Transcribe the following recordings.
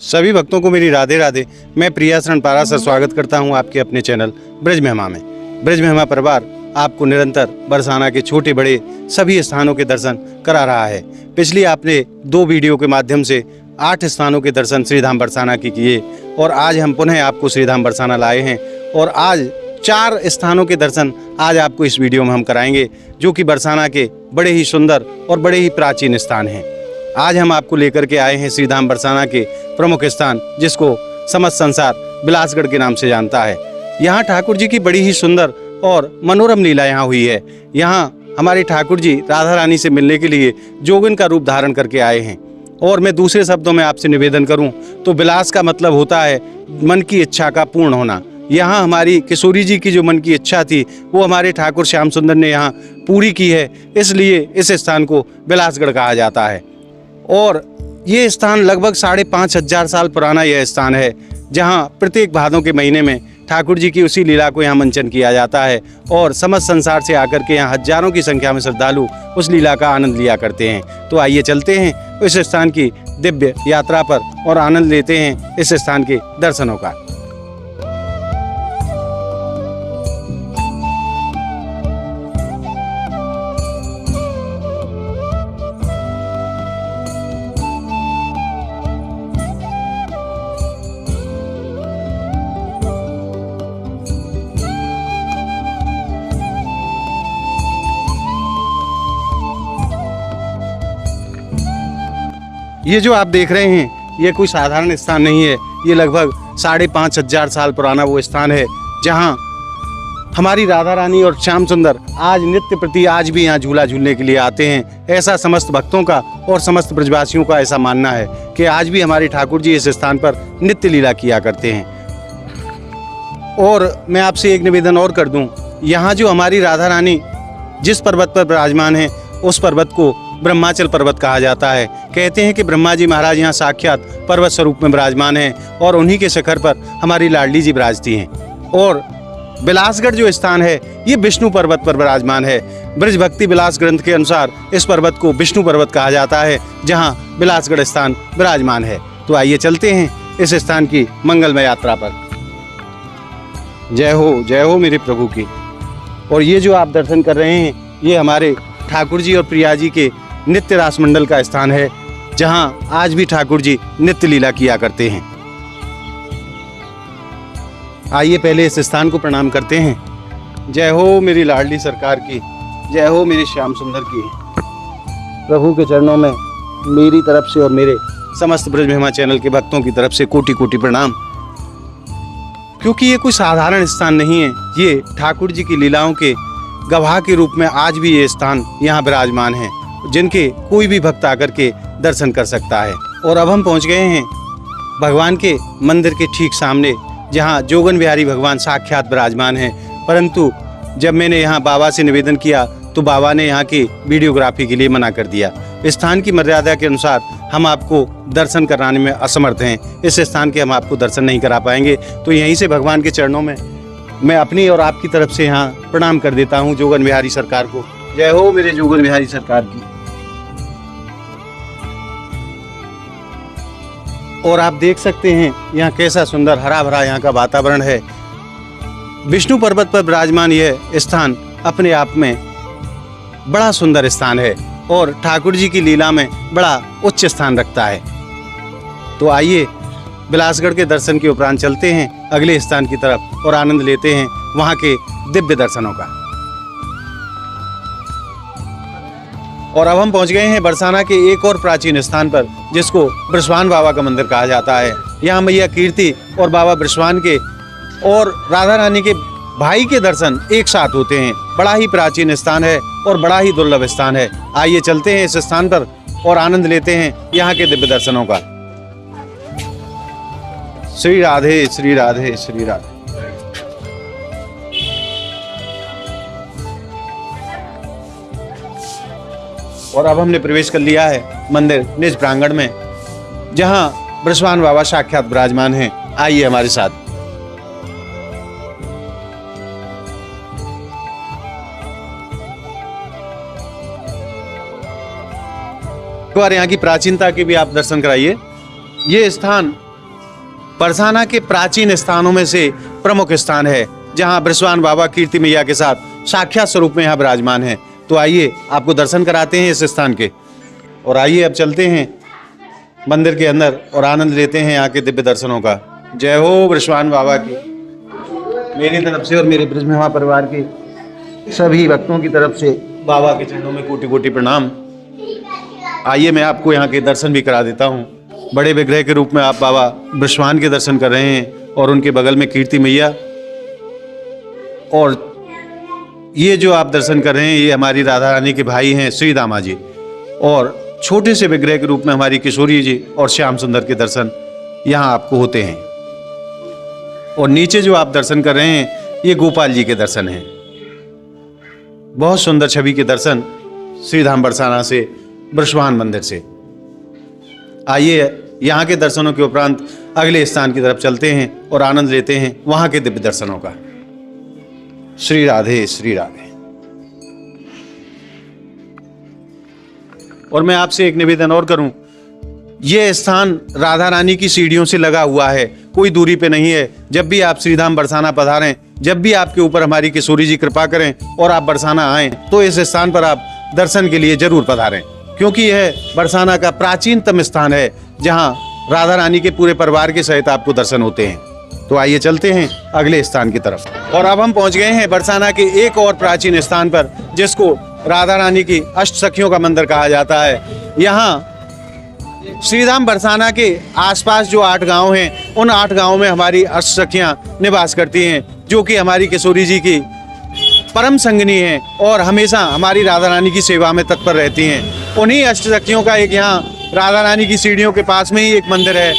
सभी भक्तों को मेरी राधे राधे। मैं प्रिया शरण पाराशर स्वागत करता हूं आपके अपने चैनल ब्रज महिमा में। ब्रज महिमा परिवार आपको निरंतर बरसाना के छोटे बड़े सभी स्थानों के दर्शन करा रहा है। पिछली आपने 2 वीडियो के माध्यम से 8 स्थानों के दर्शन श्रीधाम बरसाना की किए और आज हम पुनः आपको श्रीधाम बरसाना लाए हैं और आज 4 स्थानों के दर्शन आज आपको इस वीडियो में हम कराएंगे, जो कि बरसाना के बड़े ही सुंदर और बड़े ही प्राचीन स्थान हैं। आज हम आपको लेकर के आए हैं श्रीधाम बरसाना के प्रमुख स्थान, जिसको समस्त संसार बिलासगढ़ के नाम से जानता है। यहाँ ठाकुर जी की बड़ी ही सुंदर और मनोरम लीला यहाँ हुई है। यहाँ हमारे ठाकुर जी राधा रानी से मिलने के लिए जोगिन का रूप धारण करके आए हैं। और मैं दूसरे शब्दों में आपसे निवेदन करूं तो बिलास का मतलब होता है मन की इच्छा का पूर्ण होना। यहाँ हमारी किशोरी जी की जो मन की इच्छा थी वो हमारे ठाकुर श्याम सुंदर ने यहाँ पूरी की है, इसलिए इस स्थान को बिलासगढ़ कहा जाता है। और ये स्थान लगभग 5,500 साल पुराना यह स्थान है, जहाँ प्रत्येक भादों के महीने में ठाकुर जी की उसी लीला को यहाँ मंचन किया जाता है और समस्त संसार से आकर के यहाँ हजारों की संख्या में श्रद्धालु उस लीला का आनंद लिया करते हैं। तो आइए चलते हैं इस स्थान की दिव्य यात्रा पर और आनंद लेते हैं इस स्थान के दर्शनों का। ये जो आप देख रहे हैं ये कोई साधारण स्थान नहीं है। ये लगभग 5,500 साल पुराना वो स्थान है जहाँ हमारी राधा रानी और श्याम सुंदर आज नित्य प्रति आज भी यहाँ झूला झूलने के लिए आते हैं। ऐसा समस्त भक्तों का और समस्त ब्रजवासियों का ऐसा मानना है कि आज भी हमारे ठाकुर जी इस स्थान पर नित्य लीला किया करते हैं। और मैं आपसे एक निवेदन और कर दूं, यहाँ जो हमारी राधा रानी जिस पर्वत पर विराजमान है उस पर्वत को ब्रह्माचल पर्वत कहा जाता है। कहते हैं कि ब्रह्मा जी महाराज यहाँ साक्षात पर्वत स्वरूप में विराजमान हैं और उन्हीं के शिखर पर हमारी लाडली जी विराजती हैं। और बिलासगढ़ जो स्थान है ये विष्णु पर्वत पर विराजमान है। ब्रज भक्ति बिलास ग्रंथ के अनुसार इस पर्वत को विष्णु पर्वत कहा जाता है, जहाँ बिलासगढ़ स्थान विराजमान है। तो आइए चलते हैं इस स्थान की मंगलमय यात्रा पर। जय हो मेरे प्रभु की। और ये जो आप दर्शन कर रहे हैं ये हमारे ठाकुर जी और प्रिया जी के नित्य रास मंडल का स्थान है, जहां आज भी ठाकुर जी नित्य लीला किया करते हैं। आइए पहले इस स्थान को प्रणाम करते हैं। जय हो मेरी लाडली सरकार की, जय हो मेरे श्याम सुंदर की। प्रभु के चरणों में मेरी तरफ से और मेरे समस्त ब्रज महिमा चैनल के भक्तों की तरफ से कोटि कोटि प्रणाम। क्योंकि ये कोई साधारण स्थान नहीं है, ये ठाकुर जी की लीलाओं के गवाह के रूप में आज भी ये स्थान यहाँ विराजमान है, जिनके कोई भी भक्त आकर के दर्शन कर सकता है। और अब हम पहुँच गए हैं भगवान के मंदिर के ठीक सामने, जहाँ जोगन बिहारी भगवान साक्षात विराजमान हैं। परंतु जब मैंने यहाँ बाबा से निवेदन किया तो बाबा ने यहाँ की वीडियोग्राफी के लिए मना कर दिया। स्थान की मर्यादा के अनुसार हम आपको दर्शन कराने में असमर्थ हैं। इस स्थान के हम आपको दर्शन नहीं करा पाएंगे। तो यहीं से भगवान के चरणों में मैं अपनी और आपकी तरफ से यहाँ प्रणाम कर देता हूँ जोगन बिहारी सरकार को। जय हो मेरे जोगन बिहारी सरकार की। और आप देख सकते हैं यहाँ कैसा सुंदर हरा भरा यहाँ का वातावरण है। विष्णु पर्वत पर विराजमान यह स्थान अपने आप में बड़ा सुंदर स्थान है और ठाकुर जी की लीला में बड़ा उच्च स्थान रखता है। तो आइए बिलासगढ़ के दर्शन के उपरांत चलते हैं अगले स्थान की तरफ और आनंद लेते हैं वहाँ के दिव्य दर्शनों का। और अब हम पहुँच गए हैं बरसाना के एक और प्राचीन स्थान पर, जिसको बृषभान बाबा का मंदिर कहा जाता है। यहाँ मैया कीर्ति और बाबा बृषभान के और राधा रानी के भाई के दर्शन एक साथ होते हैं। बड़ा ही प्राचीन स्थान है और बड़ा ही दुर्लभ स्थान है। आइए चलते हैं इस स्थान पर और आनंद लेते हैं यहाँ के दिव्य दर्शनों का। श्री राधे श्री राधे श्री राधे। और अब हमने प्रवेश कर लिया है मंदिर निज प्रांगण में, जहां बृषभान बाबा साक्षात विराजमान हैं। आइए हमारे साथ। एक बार यहाँ की प्राचीनता के भी आप दर्शन कराइए। ये स्थान बरसाना के प्राचीन स्थानों में से प्रमुख स्थान है, जहां बृषभान बाबा कीर्ति मैया के साथ साक्षात स्वरूप में यहाँ विराजमान है। तो आइए आपको दर्शन कराते हैं इस स्थान के, और आइए अब चलते हैं मंदिर के अंदर और आनंद लेते हैं यहाँ के दिव्य दर्शनों का। जय हो बृषभान बाबा की। मेरी तरफ से और मेरे ब्रज मेहमा परिवार के सभी भक्तों की तरफ से बाबा के चरणों में कोटि कोटि प्रणाम। आइए मैं आपको यहाँ के दर्शन भी करा देता हूँ। बड़े विग्रह के रूप में आप बाबा बृषभान के दर्शन कर रहे हैं और उनके बगल में कीर्ति मैया, और ये जो आप दर्शन कर रहे हैं ये हमारी राधा रानी के भाई हैं श्री दामा जी, और छोटे से विग्रह के रूप में हमारी किशोरी जी और श्याम सुंदर के दर्शन यहाँ आपको होते हैं। और नीचे जो आप दर्शन कर रहे हैं ये गोपाल जी के दर्शन हैं। बहुत सुंदर छवि के दर्शन श्रीधाम बरसाना से बृषभान मंदिर से। आइए यहाँ के दर्शनों के उपरांत अगले स्थान की तरफ चलते हैं और आनंद लेते हैं वहाँ के दिव्य दर्शनों का। श्री राधे श्री राधे। और मैं आपसे एक निवेदन और करूं, यह स्थान राधा रानी की सीढ़ियों से लगा हुआ है, कोई दूरी पे नहीं है। जब भी आप श्रीधाम बरसाना पधारें, जब भी आपके ऊपर हमारी किशोरी जी कृपा करें और आप बरसाना आएं, तो इस स्थान पर आप दर्शन के लिए जरूर पधारें, क्योंकि यह बरसाना का प्राचीनतम स्थान है जहां राधा रानी के पूरे परिवार के सहित आपको दर्शन होते हैं। तो आइए चलते हैं अगले स्थान की तरफ। और अब हम पहुंच गए हैं बरसाना के एक और प्राचीन स्थान पर, जिसको राधा रानी की अष्ट सखियों का मंदिर कहा जाता है। यहाँ श्रीधाम बरसाना के आसपास जो 8 गांव हैं, उन 8 गांवों में हमारी अष्ट सखियां निवास करती हैं, जो कि हमारी किशोरी जी की परम संगिनी हैं और हमेशा हमारी राधा रानी की सेवा में तत्पर रहती हैं। उन्हीं अष्ट सखियों का एक यहाँ राधा रानी की सीढ़ियों के पास में ही एक मंदिर है,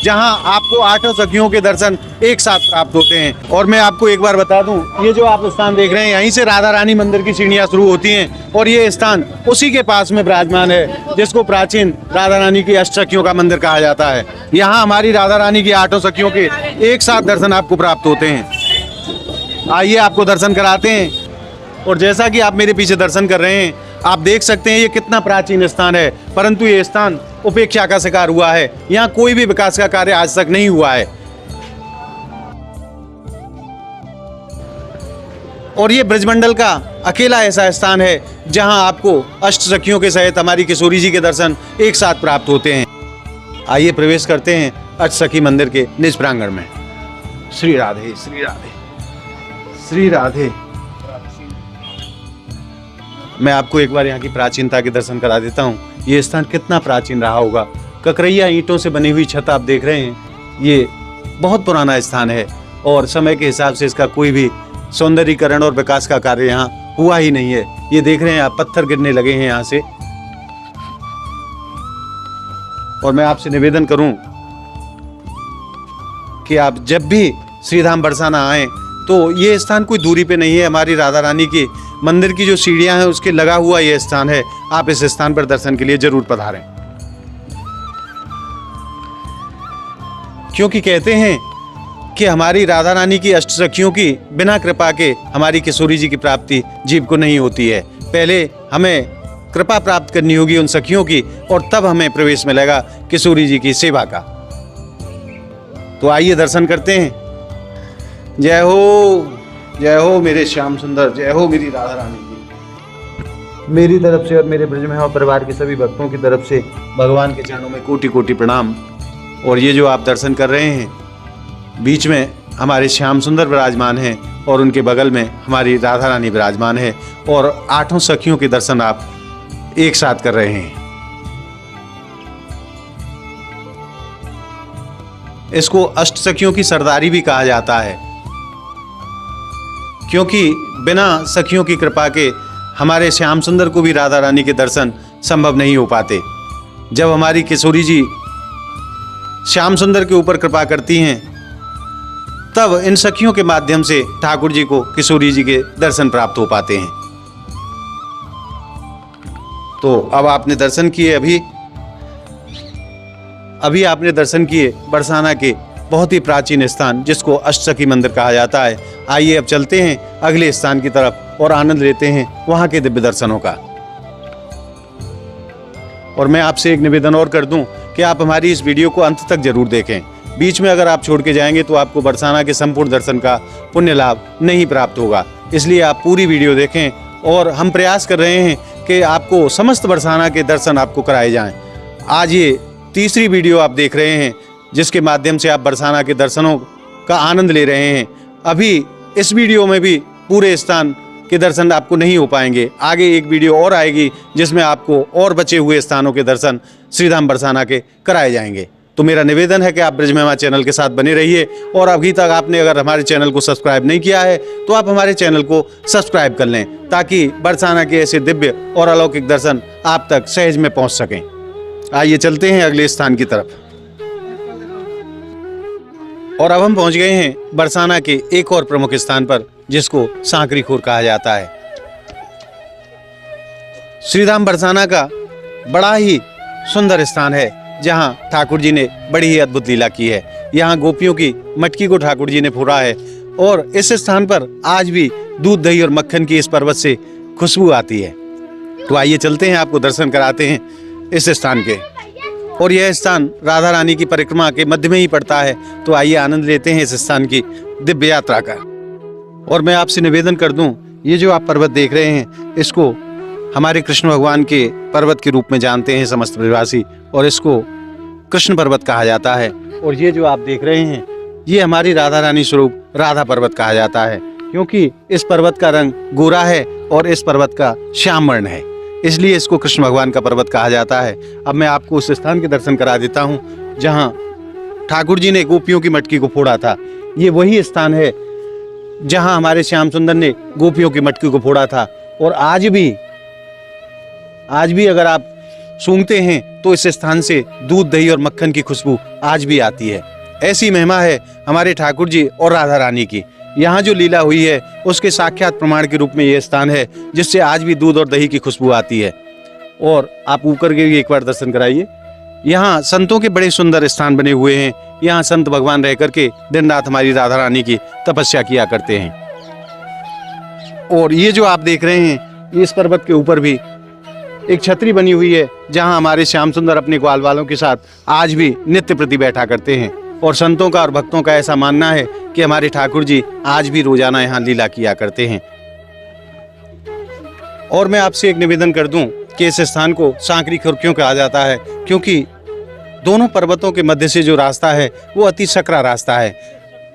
जहां आपको 8 सखियों के दर्शन एक साथ प्राप्त होते हैं। और मैं आपको एक बार बता दूं, ये जो आप स्थान देख रहे हैं, यहीं से राधा रानी मंदिर की सीढ़ियां शुरू होती हैं और ये स्थान उसी के पास में विराजमान है, जिसको प्राचीन राधा रानी की अष्ट सखियों का मंदिर कहा जाता है। यहाँ हमारी राधा रानी की 8 सखियों के एक साथ दर्शन आपको प्राप्त होते हैं। आइए आपको दर्शन कराते हैं। और जैसा कि आप मेरे पीछे दर्शन कर रहे हैं, आप देख सकते हैं ये कितना प्राचीन स्थान है, परंतु ये स्थान उपेक्षा का शिकार हुआ है। यहाँ कोई भी विकास का कार्य आज तक नहीं हुआ है। और ये ब्रजमंडल का अकेला ऐसा स्थान है जहां आपको अष्ट सखियों के सहित हमारी किशोरी जी के दर्शन एक साथ प्राप्त होते हैं। आइए प्रवेश करते हैं अष्ट सखी मंदिर के निज प्रांगण में। श्री राधे श्री राधे श्री राधे। मैं आपको एक बार यहाँ की प्राचीनता के दर्शन करा देता हूँ। ये स्थान कितना प्राचीन रहा होगा। ककरैया ईंटों से बनी हुई छत आप देख रहे हैं, ये बहुत पुराना स्थान है और समय के हिसाब से इसका कोई भी सौंदर्यीकरण और विकास का कार्य यहाँ हुआ ही नहीं है। ये देख रहे हैं आप, पत्थर गिरने लगे हैं यहाँ से। और मैं आपसे निवेदन करूं कि आप जब भी श्रीधाम बरसाना आएं, तो ये स्थान कोई दूरी पे नहीं है। हमारी राधा रानी की मंदिर की जो सीढ़ियां हैं उसके लगा हुआ ये स्थान है। आप इस स्थान पर दर्शन के लिए जरूर पधारें, क्योंकि कहते हैं कि हमारी राधा रानी की अष्ट सखियों की बिना कृपा के हमारी किशोरी जी की प्राप्ति जीव को नहीं होती है। पहले हमें कृपा प्राप्त करनी होगी उन सखियों की, और तब हमें प्रवेश मिलेगा किशोरी जी की सेवा का। तो आइए दर्शन करते हैं। जय हो मेरे श्याम सुंदर, जय हो मेरी राधा रानी की। मेरी तरफ से और मेरे ब्रज मेहमा परिवार के सभी भक्तों की तरफ से भगवान के चरणों में कोटि कोटि प्रणाम। और ये जो आप दर्शन कर रहे हैं, बीच में हमारे श्याम सुंदर विराजमान हैं और उनके बगल में हमारी राधा रानी विराजमान है, और 8 सखियों के दर्शन आप एक साथ कर रहे हैं। इसको अष्ट सखियों की सरदारी भी कहा जाता है, क्योंकि बिना सखियों की कृपा के हमारे श्याम सुंदर को भी राधा रानी के दर्शन संभव नहीं हो पाते। जब हमारी किशोरी जी श्याम सुंदर के ऊपर कृपा करती हैं, तब इन सखियों के माध्यम से ठाकुर जी को किशोरी जी के दर्शन प्राप्त हो पाते हैं। तो अब आपने दर्शन किए, अभी आपने दर्शन किए बरसाना के बहुत ही प्राचीन स्थान, जिसको अष्टसखी मंदिर कहा जाता है। आइए अब चलते हैं अगले स्थान की तरफ और आनंद लेते हैं वहां के दिव्य दर्शनों का। और मैं आपसे एक निवेदन और कर दूं कि आप हमारी इस वीडियो को अंत तक जरूर देखें, बीच में अगर आप छोड़ के जाएंगे तो आपको बरसाना के संपूर्ण दर्शन का पुण्य लाभ नहीं प्राप्त होगा। इसलिए आप पूरी वीडियो देखें और हम प्रयास कर रहे हैं कि आपको समस्त बरसाना के दर्शन आपको कराए जाएं। आज ये तीसरी वीडियो आप देख रहे हैं जिसके माध्यम से आप बरसाना के दर्शनों का आनंद ले रहे हैं। अभी इस वीडियो में भी पूरे स्थान के दर्शन आपको नहीं हो पाएंगे। आगे एक वीडियो और आएगी जिसमें आपको और बचे हुए स्थानों के दर्शन श्रीधाम बरसाना के कराए जाएंगे। तो मेरा निवेदन है कि आप ब्रज महिमा चैनल के साथ बने रहिए और अभी तक आपने अगर हमारे चैनल को सब्सक्राइब नहीं किया है तो आप हमारे चैनल को सब्सक्राइब कर लें ताकि बरसाना के ऐसे दिव्य और अलौकिक दर्शन आप तक सहज में पहुंच सकें। आइए चलते हैं अगले स्थान की तरफ। और अब हम पहुंच गए हैं बरसाना के एक और प्रमुख स्थान पर जिसको सांकरी खोर कहा जाता है। श्रीधाम बरसाना का बड़ा ही सुंदर स्थान है जहां ठाकुर जी ने बड़ी ही अद्भुत लीला की है। यहां गोपियों की मटकी को ठाकुर जी ने फोड़ा है और इस स्थान पर आज भी दूध दही और मक्खन की इस पर्वत से खुशबू आती है। तो आइए चलते हैं, आपको दर्शन कराते हैं इस स्थान के। और यह स्थान राधा रानी की परिक्रमा के मध्य में ही पड़ता है। तो आइए आनंद लेते हैं इस स्थान की दिव्य यात्रा का। और मैं आपसे निवेदन कर दूं, ये जो आप पर्वत देख रहे हैं इसको हमारे कृष्ण भगवान के पर्वत के रूप में जानते हैं समस्त ब्रजवासी, और इसको कृष्ण पर्वत कहा जाता है। और ये जो आप देख रहे हैं ये हमारी राधा रानी स्वरूप राधा पर्वत कहा जाता है, क्योंकि इस पर्वत का रंग गोरा है और इस पर्वत का श्याम वर्ण है, इसलिए इसको कृष्ण भगवान का पर्वत कहा जाता है। अब मैं आपको उस स्थान के दर्शन करा देता हूँ जहाँ ठाकुर जी ने गोपियों की मटकी को फोड़ा था। ये वही स्थान है जहाँ हमारे श्याम सुंदर ने गोपियों की मटकी को फोड़ा था। और आज भी अगर आप सूंघते हैं तो इस स्थान से दूध दही और मक्खन की खुशबू आज भी आती है। ऐसी महिमा है हमारे ठाकुर जी और राधा रानी की। यहाँ जो लीला हुई है उसके साक्षात प्रमाण के रूप में यह स्थान है जिससे आज भी दूध और दही की खुशबू आती है। और आप ऊपर के एक बार दर्शन कराइए। यहाँ संतों के बड़े सुंदर स्थान बने हुए हैं। यहाँ संत भगवान रह करके दिन रात हमारी राधा रानी की तपस्या किया करते हैं। और ये जो आप देख रहे हैं इस पर्वत के ऊपर भी एक छतरी बनी हुई है जहाँ हमारे श्याम सुंदर अपने ग्वाल वालों के साथ आज भी नित्य प्रति बैठा करते हैं। और संतों का और भक्तों का ऐसा मानना है कि हमारे ठाकुर जी आज भी रोजाना यहाँ लीला किया करते हैं। और मैं आपसे एक निवेदन कर दूं कि इस स्थान को सांकरी खोर क्यों कहा जाता है, क्योंकि दोनों पर्वतों के मध्य से जो रास्ता है वो अति सकरा रास्ता है।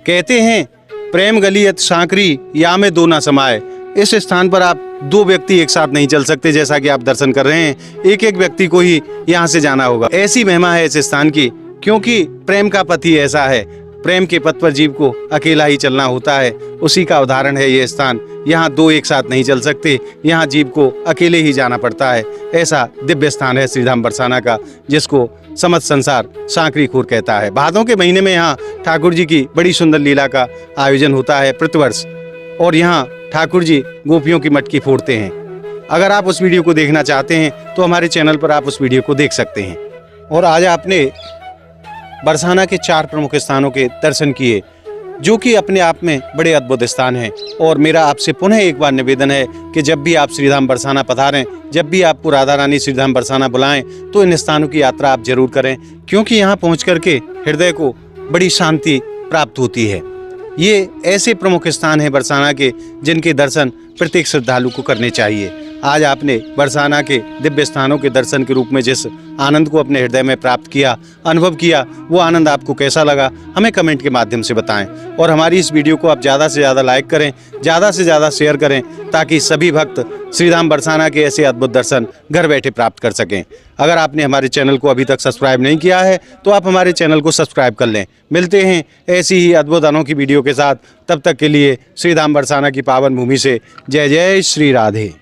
कहते हैं प्रेम गलियत सांकरी या में दो ना समाये। इस स्थान पर आप दो व्यक्ति एक साथ नहीं चल सकते, जैसा कि आप दर्शन कर रहे हैं। एक एक व्यक्ति को ही यहाँ से जाना होगा। ऐसी महिमा है इस स्थान की, क्योंकि प्रेम का पथ ही ऐसा है। प्रेम के पथ पर जीव को अकेला ही चलना होता है, उसी का उदाहरण है ये स्थान। यहाँ दो एक साथ नहीं चल सकते, यहाँ जीव को अकेले ही जाना पड़ता है। ऐसा दिव्य स्थान है श्रीधाम बरसाना का, जिसको समस्त संसार सांकरी खोर कहता है। भादों के महीने में यहाँ ठाकुर जी की बड़ी सुंदर लीला का आयोजन होता है प्रतिवर्ष, और यहाँ ठाकुर जी गोपियों की मटकी फोड़ते हैं। अगर आप उस वीडियो को देखना चाहते हैं तो हमारे चैनल पर आप उस वीडियो को देख सकते हैं। और आज आपने बरसाना के 4 प्रमुख स्थानों के दर्शन किए, जो कि अपने आप में बड़े अद्भुत स्थान हैं। और मेरा आपसे पुनः एक बार निवेदन है कि जब भी आप श्रीधाम बरसाना पधारें, जब भी आपको राधा रानी श्रीधाम बरसाना बुलाएं, तो इन स्थानों की यात्रा आप जरूर करें, क्योंकि यहाँ पहुँच करके हृदय को बड़ी शांति प्राप्त होती है। ये ऐसे प्रमुख स्थान हैं बरसाना के जिनके दर्शन प्रत्येक श्रद्धालु को करने चाहिए। आज आपने बरसाना के दिव्य स्थानों के दर्शन के रूप में जिस आनंद को अपने हृदय में प्राप्त किया, अनुभव किया, वो आनंद आपको कैसा लगा हमें कमेंट के माध्यम से बताएं। और हमारी इस वीडियो को आप ज़्यादा से ज़्यादा लाइक करें, ज़्यादा से ज़्यादा शेयर करें, ताकि सभी भक्त श्रीधाम बरसाना के ऐसे अद्भुत दर्शन घर बैठे प्राप्त कर सकें। अगर आपने हमारे चैनल को अभी तक सब्सक्राइब नहीं किया है तो आप हमारे चैनल को सब्सक्राइब कर लें। मिलते हैं ऐसी ही अद्भुत अनोखी वीडियो के साथ। तब तक के लिए श्रीधाम बरसाना की पावन भूमि से जय जय श्री राधे।